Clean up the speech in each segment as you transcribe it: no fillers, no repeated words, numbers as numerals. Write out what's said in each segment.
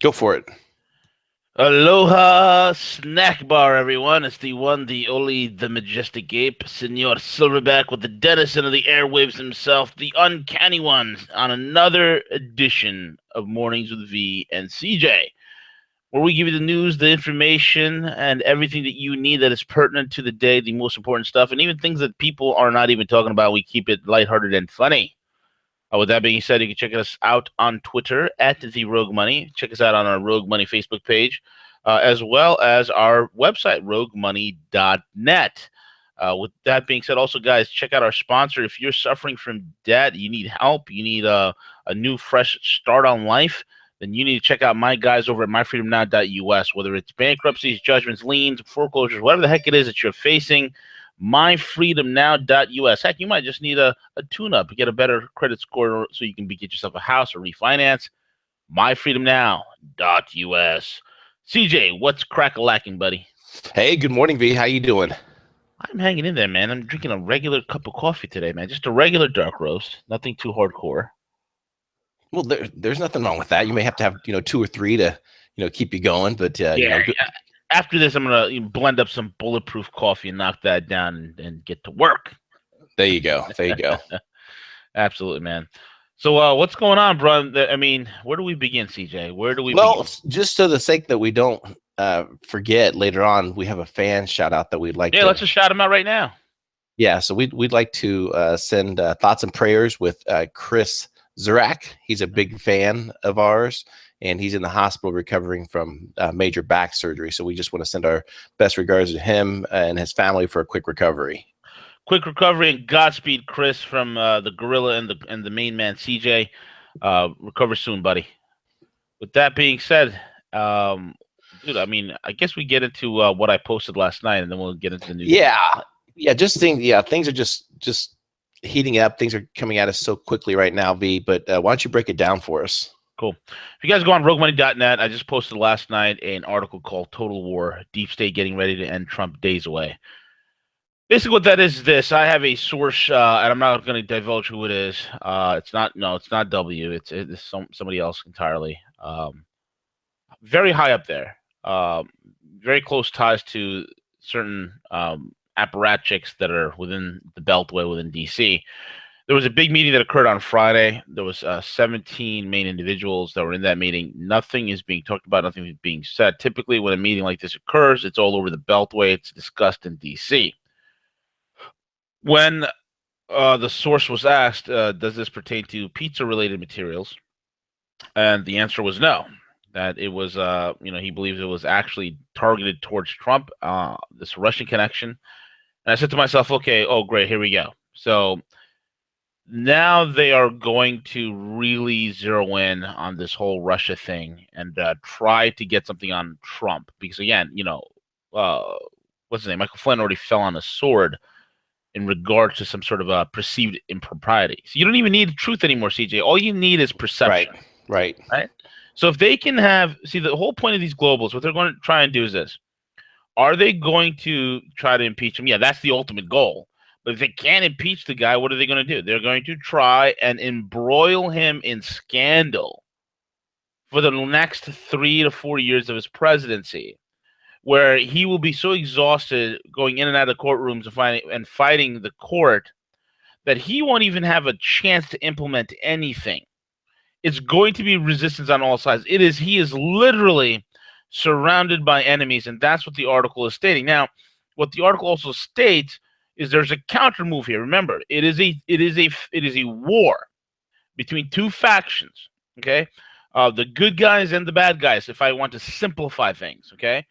Go for it. Aloha snack bar, everyone. It's the one, the only, the majestic ape, Senor Silverback with the denizen of the airwaves himself, the uncanny one, on another edition of Mornings with V and CJ, where we give you the news, the information, and everything that you need that is pertinent to the day, the most important stuff, and even things that people are not even talking about. We keep it lighthearted and funny. With that being said, you can check us out on Twitter at the Rogue Money. Check us out on our Rogue Money Facebook page, as well as our website, roguemoney.net. With that being said, also, guys, check out our sponsor. If you're suffering from debt, you need help, you need a new, fresh start on life, then you need to check out my guys over at myfreedomnow.us. Whether it's bankruptcies, judgments, liens, foreclosures, whatever the heck it is that you're facing, myfreedomnow.us. Heck, you might just need a tune-up to get a better credit score so you can get yourself a house or refinance. myfreedomnow.us. CJ, what's crack-a-lacking, buddy? Hey, good morning, V. How you doing? I'm hanging in there, man. I'm drinking a regular cup of coffee today, man. Just a regular dark roast. Nothing too hardcore. Well, there's nothing wrong with that. You may have to have, two or three to, keep you going. But, Yeah. good. After this, I'm going to blend up some bulletproof coffee and knock that down and get to work. There you go. There you go. Absolutely, man. So what's going on, bro? I mean, where do we begin, CJ? Where do we begin? Just so the sake that we don't forget later on, we have a fan shout out that we'd like to. Let's just shout him out right now. Yeah, so we'd like to send thoughts and prayers with Chris Zurak. He's a big fan of ours, and he's in the hospital recovering from major back surgery. So we just want to send our best regards to him and his family for a quick recovery. Quick recovery and Godspeed, Chris, from the gorilla and the main man, CJ. Recover soon, buddy. With that being said, dude, I mean, I guess we get into what I posted last night, and then we'll get into the news. Yeah, things are just heating up. Things are coming at us so quickly right now, V. But why don't you break it down for us? Cool. If you guys go on roguemoney.net, I just posted last night an article called Total War, Deep State Getting Ready to End Trump Days Away. Basically what that is this. I have a source, and I'm not going to divulge who it is. It's not W. It's somebody else entirely. Very high up there. Very close ties to certain apparatchiks that are within the Beltway within D.C. There was a big meeting that occurred on Friday. There was 17 main individuals that were in that meeting. Nothing is being talked about. Nothing is being said. Typically, when a meeting like this occurs, it's all over the Beltway. It's discussed in D.C. When the source was asked, does this pertain to pizza-related materials? And the answer was no, that it was, he believes it was actually targeted towards Trump, this Russian connection. And I said to myself, okay, oh, great, here we go. So now they are going to really zero in on this whole Russia thing and try to get something on Trump. Because, again, what's his name? Michael Flynn already fell on a sword in regard to some sort of perceived impropriety. So you don't even need truth anymore, CJ. All you need is perception. Right. So if they can the whole point of these globals, what they're going to try and do is this. Are they going to try to impeach him? Yeah, that's the ultimate goal. But if they can't impeach the guy, what are they going to do? They're going to try and embroil him in scandal for the next 3 to 4 years of his presidency, where he will be so exhausted going in and out of courtrooms and fighting the court that he won't even have a chance to implement anything. It's going to be resistance on all sides. He is literally surrounded by enemies, and that's what the article is stating. Now, what the article also states is there's a counter move here. Remember, it is a war between two factions. Okay, the good guys and the bad guys. If I want to simplify things, okay.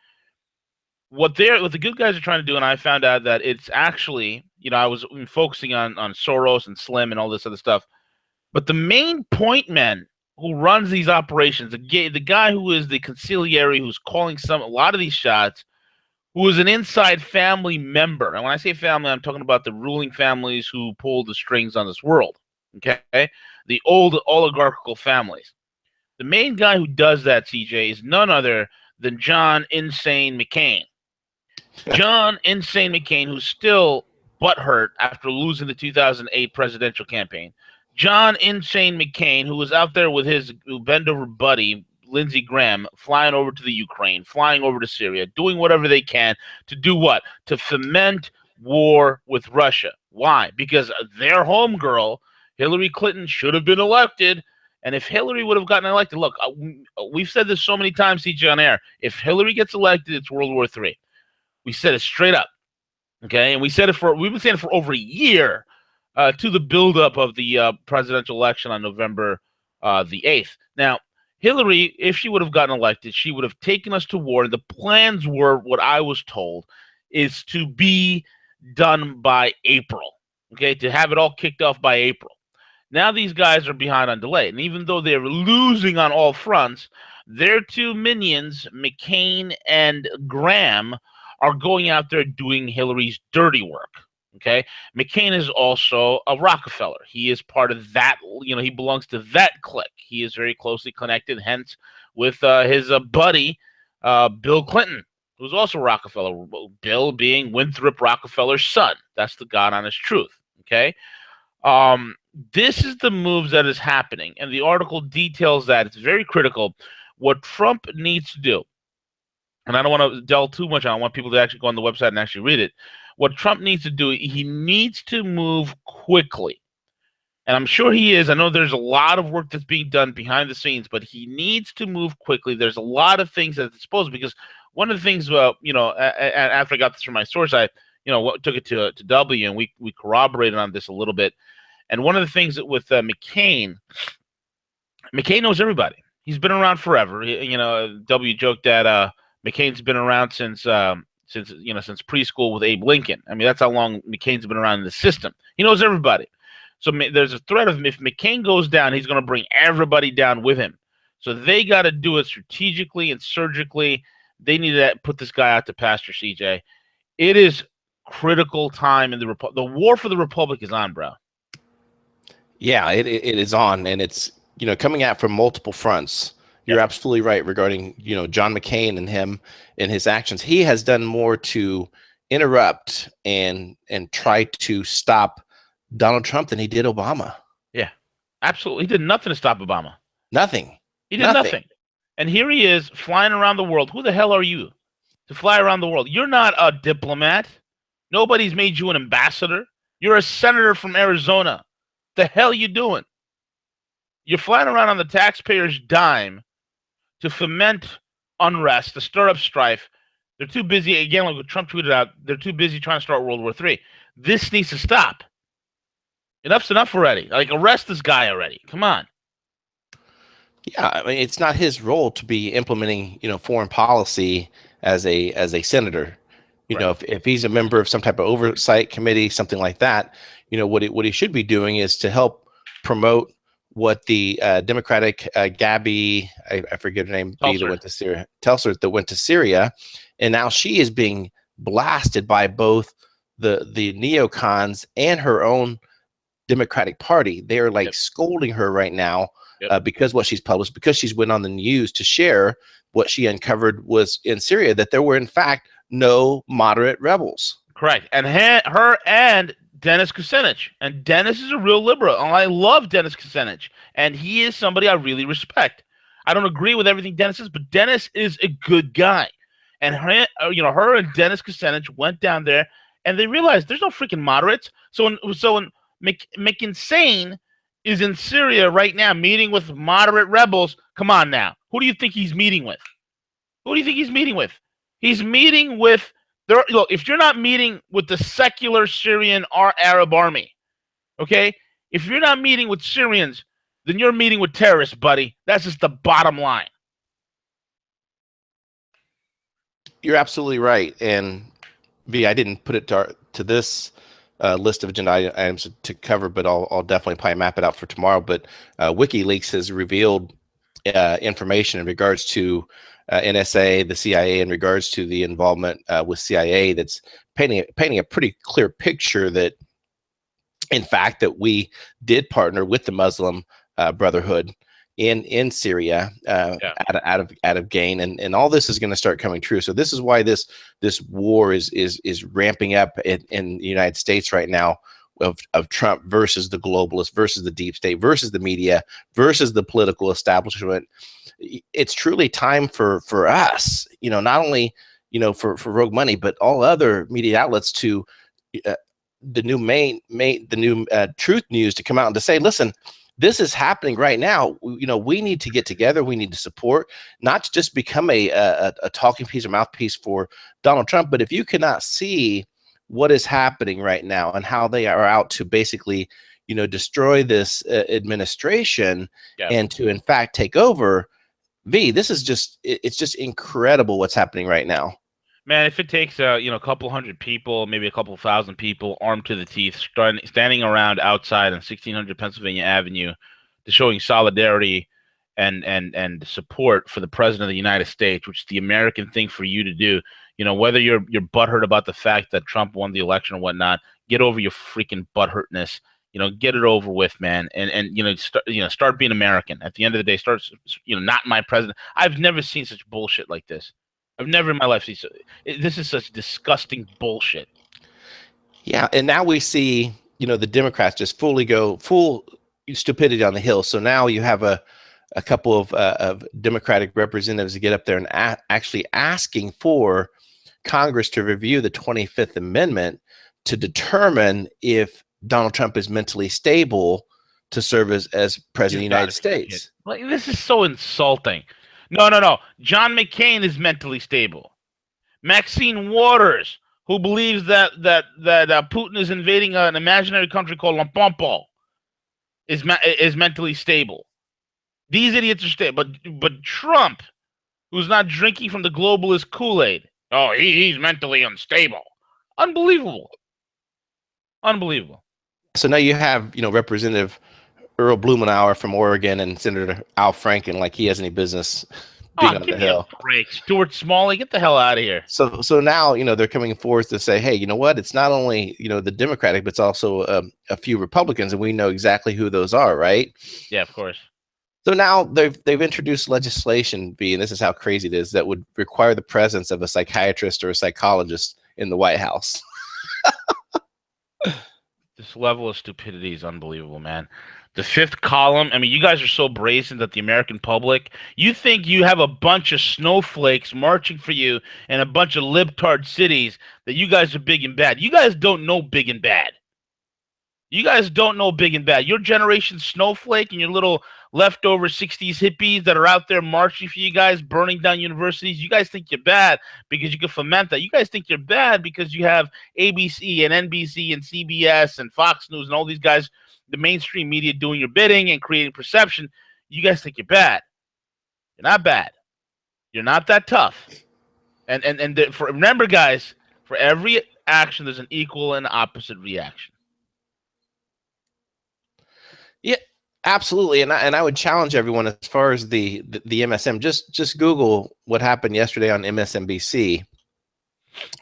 What the good guys are trying to do, and I found out that it's actually, I was focusing on Soros and Slim and all this other stuff, but the main point man who runs these operations, the guy who is the conciliary, who's calling a lot of these shots, who is an inside family member. And when I say family, I'm talking about the ruling families who pull the strings on this world, okay? The old oligarchical families. The main guy who does that, CJ, is none other than John Insane McCain. John Insane McCain, who's still butthurt after losing the 2008 presidential campaign. John Insane McCain, who was out there with his bend-over buddy, Lindsey Graham flying over to the Ukraine, flying over to Syria, doing whatever they can to do what? To foment war with Russia. Why? Because their homegirl, Hillary Clinton, should have been elected. And if Hillary would have gotten elected, look, we've said this so many times, CJ, on air. If Hillary gets elected, it's World War III. We said it straight up. Okay, and we've been saying it for over a year to the buildup of the presidential election on November the 8th. Now, Hillary, if she would have gotten elected, she would have taken us to war. The plans were, what I was told, is to be done by April. Okay, to have it all kicked off by April. Now these guys are behind on delay, and even though they're losing on all fronts, their two minions, McCain and Graham, are going out there doing Hillary's dirty work. Okay, McCain is also a Rockefeller. He is part of that. He belongs to that clique. He is very closely connected, hence with his buddy Bill Clinton, who's also Rockefeller. Bill being Winthrop Rockefeller's son. That's the God honest truth. Okay. This is the moves that is happening, and the article details that. It's very critical. What Trump needs to do, and I don't want to delve too much on it. I want people to actually go on the website and actually read it. What Trump needs to do, he needs to move quickly. And I'm sure he is. I know there's a lot of work that's being done behind the scenes, but he needs to move quickly. There's a lot of things at his disposal, because one of the things, after I got this from my source, I took it to W, and we corroborated on this a little bit. And one of the things that with McCain knows everybody. He's been around forever. W joked that McCain's been around since preschool with Abe Lincoln. I mean, that's how long McCain's been around in the system. He knows everybody. So there's a threat of, if McCain goes down, he's going to bring everybody down with him. So they got to do it strategically and surgically. They need to put this guy out to pasture, CJ. It is critical time in the war for the Republic is on, bro. Yeah, it is on, and it's coming out from multiple fronts. You're absolutely right regarding John McCain and him and his actions. He has done more to interrupt and try to stop Donald Trump than he did Obama. Yeah, absolutely. He did nothing to stop Obama. Nothing. He did nothing. And here he is flying around the world. Who the hell are you to fly around the world? You're not a diplomat. Nobody's made you an ambassador. You're a senator from Arizona. The hell you doing? You're flying around on the taxpayer's dime to foment unrest, to stir up strife. They're too busy, again, like what Trump tweeted out, they're too busy trying to start World War III. This needs to stop. Enough's enough already. Like, arrest this guy already. Come on. Yeah, I mean, it's not his role to be implementing, foreign policy as a senator. If he's a member of some type of oversight committee, something like that, what he should be doing is to help promote what the Democratic Gabby, I forget her name, that went to Syria, Telser, that went to Syria, and now she is being blasted by both the neocons and her own Democratic Party. They are scolding her right now because what she's published, because she's went on the news to share what she uncovered was in Syria, that there were in fact no moderate rebels. Correct. And her and Dennis Kucinich. And Dennis is a real liberal. And I love Dennis Kucinich. And he is somebody I really respect. I don't agree with everything Dennis is, but Dennis is a good guy. And her and Dennis Kucinich went down there, and they realized there's no freaking moderates. So when McInsane is in Syria right now meeting with moderate rebels, come on now. Who do you think he's meeting with? Who do you think he's meeting with? He's meeting with look, if you're not meeting with the secular Syrian or Arab army, okay? If you're not meeting with Syrians, then you're meeting with terrorists, buddy. That's just the bottom line. You're absolutely right. And V, I didn't put it to this list of agenda items to cover, but I'll definitely probably map it out for tomorrow. But WikiLeaks has revealed information in regards to NSA, the CIA, in regards to the involvement with CIA, that's painting a pretty clear picture that, in fact, that we did partner with the Muslim Brotherhood in Syria out of gain, and all this is going to start coming true. So this is why this war is ramping up in the United States right now, of Trump versus the globalists versus the deep state versus the media versus the political establishment. It's truly time for us, not only for Rogue Money, but all other media outlets to the new Truth News to come out and to say, listen, this is happening right now. We need to get together. We need to support, not to just become a talking piece or mouthpiece for Donald Trump, but if you cannot see what is happening right now and how they are out to basically, destroy this administration and to in fact take over, this is it's just incredible what's happening right now. Man, if it takes a couple hundred people, maybe a couple thousand people, armed to the teeth, standing around outside on 1600 Pennsylvania Avenue, to showing solidarity and support for the president of the United States, which is the American thing for you to do. Whether you're butthurt about the fact that Trump won the election or whatnot, get over your freaking butthurtness. Get it over with, man, and start being American. At the end of the day, start not my president. I've never seen such bullshit like this. I've never in my life seen this is such disgusting bullshit. Yeah, and now we see, the Democrats just go full stupidity on the Hill. So now you have a couple of Democratic representatives to get up there and actually asking for Congress to review the 25th Amendment to determine if Donald Trump is mentally stable to serve as president of the United States. Like, this is so insulting. No. John McCain is mentally stable. Maxine Waters, who believes that Putin is invading an imaginary country called Lampompo, is mentally stable. These idiots are stable. But Trump, who's not drinking from the globalist Kool-Aid, he's mentally unstable. Unbelievable. So now you have, Representative Earl Blumenauer from Oregon and Senator Al Franken, like he has any business being on the Hill. Break. Stuart Smalley, get the hell out of here. So now, they're coming forth to say, hey, you know what? It's not only, the Democratic, but it's also a few Republicans, and we know exactly who those are, right? Yeah, of course. So now they've introduced legislation, and this is how crazy it is, that would require the presence of a psychiatrist or a psychologist in the White House. This level of stupidity is unbelievable, man. The fifth column, I mean, you guys are so brazen that the American public, you think you have a bunch of snowflakes marching for you in a bunch of libtard cities, that you guys are big and bad. You guys don't know big and bad. Your generation snowflake and your little leftover 60s hippies that are out there marching for you guys, burning down universities, you guys think you're bad because you can foment that. You guys think you're bad because you have ABC and NBC and CBS and Fox News and all these guys, the mainstream media, doing your bidding and creating perception. You guys think you're bad. You're not bad. You're not that tough. Remember, guys, for every action, there's an equal and opposite reaction. Yeah, absolutely. And I would challenge everyone, as far as the MSM, just Google what happened yesterday on MSNBC,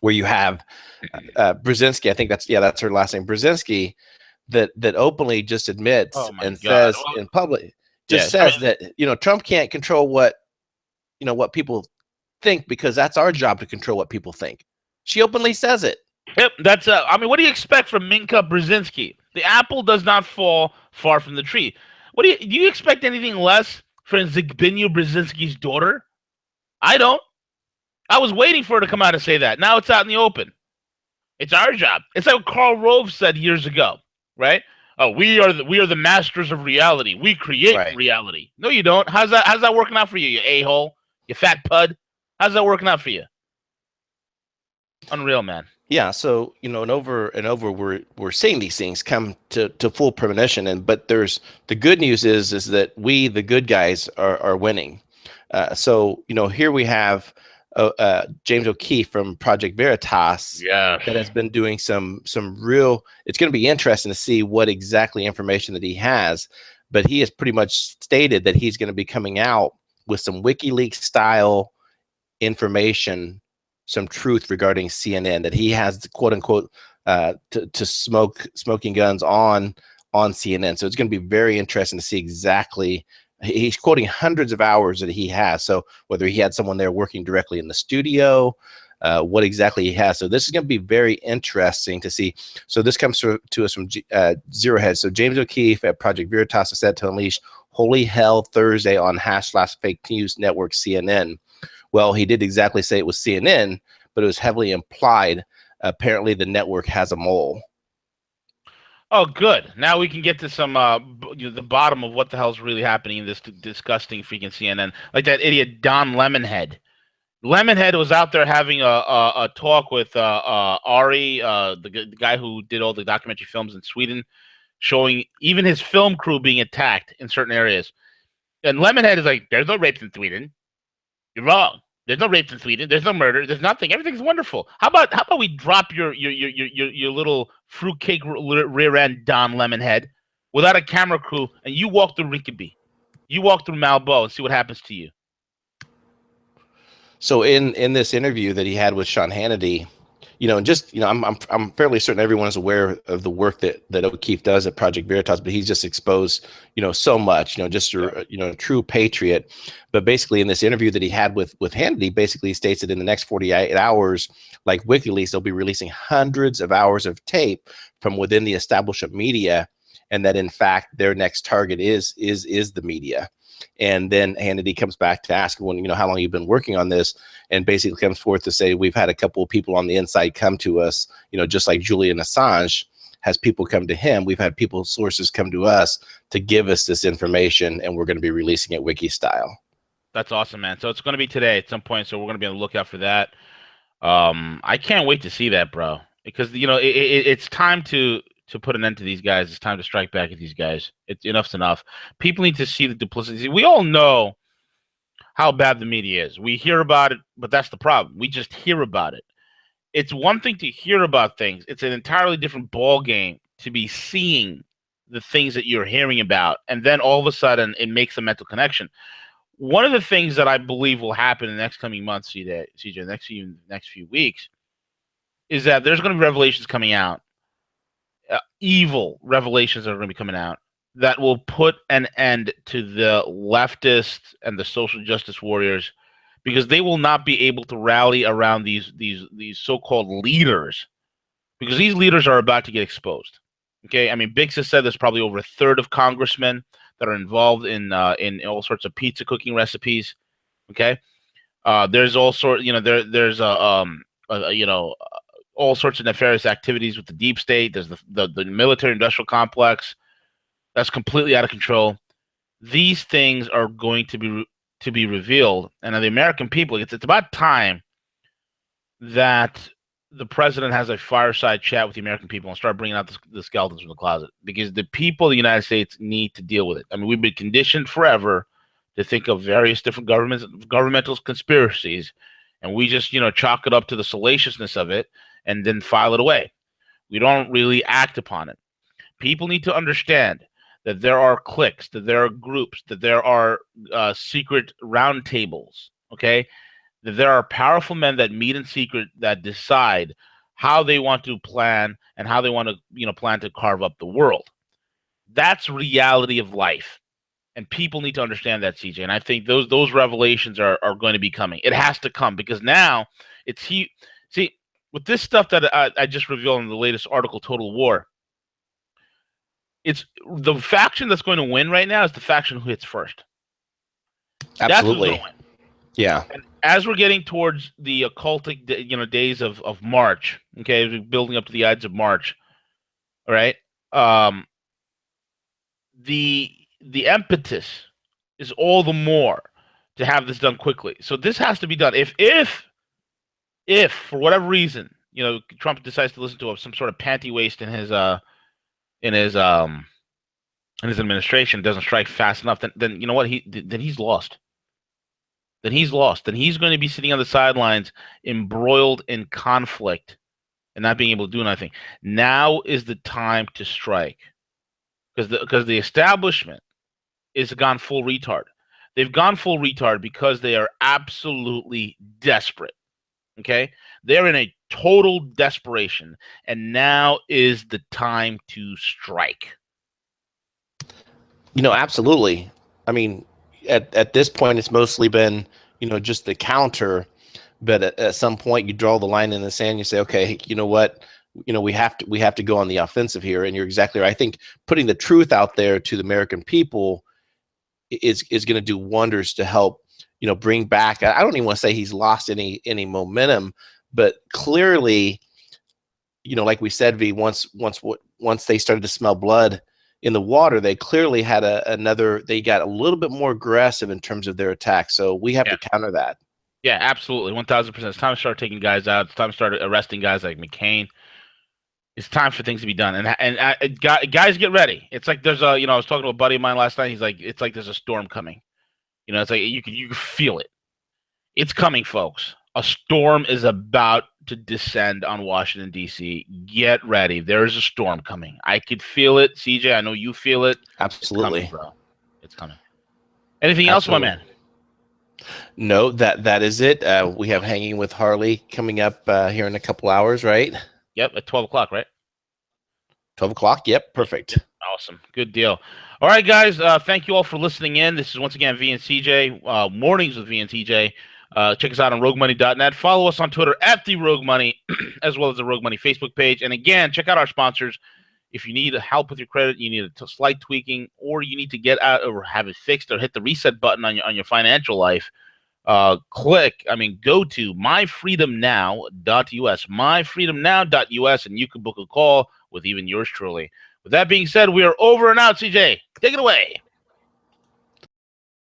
where you have Brzezinski. I think that's her last name, Brzezinski, that openly just admits says in public, says that Trump can't control what people think, because that's our job to control what people think. She openly says it. Yep, that's what do you expect from Minka Brzezinski? The apple does not fall far from the tree. Do you expect anything less from Zbigniew Brzezinski's daughter? I don't. I was waiting for her to come out and say that. Now it's out in the open. It's our job. It's like what Karl Rove said years ago, right? Oh, we are the masters of reality. We create reality. No, you don't. How's that working out for you, you a-hole? You fat pud? How's that working out for you? Unreal, man. Yeah, so and over and over, we're seeing these things come to full premonition, but there's the good news is that we, the good guys, are winning. So here we have James O'Keefe from Project Veritas, that has been doing some real. It's going to be interesting to see what exactly information that he has, but he has pretty much stated that he's going to be coming out with some WikiLeaks style information, some truth regarding CNN, that he has, quote unquote, to smoking guns on CNN. So it's going to be very interesting to see exactly. He's quoting hundreds of hours that he has. So whether he had someone there working directly in the studio, what exactly he has. So this is going to be very interesting to see. So this comes to us from Zero Head. So James O'Keefe at Project Veritas is set to unleash Holy Hell Thursday on /fake news network CNN. Well, he did exactly say it was CNN, but it was heavily implied. Apparently, the network has a mole. Oh, good. Now we can get to some the bottom of what the hell's really happening in this disgusting freaking CNN. Like that idiot Don Lemonhead. Lemonhead was out there having a talk with Ari, the guy who did all the documentary films in Sweden, showing even his film crew being attacked in certain areas. And Lemonhead is like, "There's no rapes in Sweden. You're wrong. There's no rapes in Sweden. There's no murder. There's nothing. Everything's wonderful. How about we drop your little fruitcake rear end, Don Lemonhead, without a camera crew, and you walk through Rinkeby, you walk through Malbo, and see what happens to you." So in this interview that he had with Sean Hannity, I'm fairly certain everyone is aware of the work that O'Keefe does at Project Veritas, but he's just exposed, so much, just a true patriot. But basically in this interview that he had with Hannity, basically states that in the next 48 hours, like WikiLeaks, they'll be releasing hundreds of hours of tape from within the establishment media, and that in fact their next target is the media. And then Hannity comes back to ask, well, how long you've been working on this, and basically comes forth to say, we've had a couple of people on the inside come to us, just like Julian Assange has people come to him. We've had sources come to us to give us this information, and we're going to be releasing it wiki style. That's awesome, man. So it's going to be today at some point. So we're going to be on the lookout for that. I can't wait to see that, bro, because it's time to put an end to these guys. It's time to strike back at these guys. Enough's enough. People need to see the duplicity. We all know how bad the media is. We hear about it, but that's the problem. We just hear about it. It's one thing to hear about things. It's an entirely different ball game to be seeing the things that you're hearing about, and then all of a sudden it makes a mental connection. One of the things that I believe will happen in the next coming months, CJ, next few weeks, is that there's going to be revelations coming out. Evil revelations are going to be coming out that will put an end to the leftists and the social justice warriors, because they will not be able to rally around these so-called leaders, because these leaders are about to get exposed. Okay, I mean, Biggs has said there's probably over a third of congressmen that are involved in all sorts of pizza cooking recipes. Okay, there's all sorts, there's all sorts of nefarious activities with the deep state. There's the military industrial complex that's completely out of control. These things are going to be revealed, and the American people, it's about time that the president has a fireside chat with the American people and start bringing out the skeletons from the closet, because the people of the United States need to deal with it. I mean, we've been conditioned forever to think of various different governmental conspiracies, and we just chalk it up to the salaciousness of it and then file it away. We don't really act upon it. People need to understand that there are cliques, that there are groups, that there are secret roundtables, okay? That there are powerful men that meet in secret that decide how they want to plan and how they want to, plan to carve up the world. That's reality of life. And people need to understand that, CJ. And I think those revelations are going to be coming. It has to come, because now see, with this stuff that I just revealed in the latest article, Total War, it's the faction that's going to win right now is the faction who hits first. Absolutely. That's who's going to win. Yeah. And as we're getting towards the occultic, days of March, okay, building up to the Ides of March, all right, the impetus is all the more to have this done quickly. So this has to be done. If for whatever reason, Trump decides to listen to some sort of panty waste in his administration, doesn't strike fast enough, then you know what? Then he's lost. Then he's lost. Then he's going to be sitting on the sidelines, embroiled in conflict, and not being able to do anything. Now is the time to strike, because the establishment is gone full retard. They've gone full retard because they are absolutely desperate. Okay, they're in a total desperation, and now is the time to strike. Absolutely. I mean, at this point, it's mostly been, just the counter. but at some point you draw the line in the sand. You say, okay, you know what? We have to go on the offensive here. And you're exactly right. I think putting the truth out there to the American people is going to do wonders to help, bring back. I don't even want to say he's lost any momentum, but clearly, like we said, V, once they started to smell blood in the water, they clearly had they got a little bit more aggressive in terms of their attack. So we have to counter that. Yeah, absolutely. 1000%. It's time to start taking guys out. It's time to start arresting guys like McCain. It's time for things to be done. And guys, get ready. It's like there's I was talking to a buddy of mine last night. He's like, it's like there's a storm coming. It's like you can feel it. It's coming, folks. A storm is about to descend on Washington, D.C. Get ready. There is a storm coming. I could feel it. CJ, I know you feel it. Absolutely. It's coming, bro. It's coming. Anything else, my man? No, that is it. We have Hanging with Harley coming up here in a couple hours, right? Yep, at 12 o'clock, right? 12 o'clock. Yep, perfect. Awesome. Good deal. All right, guys. Thank you all for listening in. This is once again V and CJ, Mornings with V and CJ. Check us out on roguemoney.net. Follow us on Twitter at the Rogue Money, as well as the Rogue Money Facebook page. And again, check out our sponsors. If you need help with your credit, you need a slight tweaking, or you need to get out or have it fixed, or hit the reset button on your financial life, go to myfreedomnow.us, myfreedomnow.us, and you can book a call with even yours truly. With that being said, we are over and out. CJ, take it away.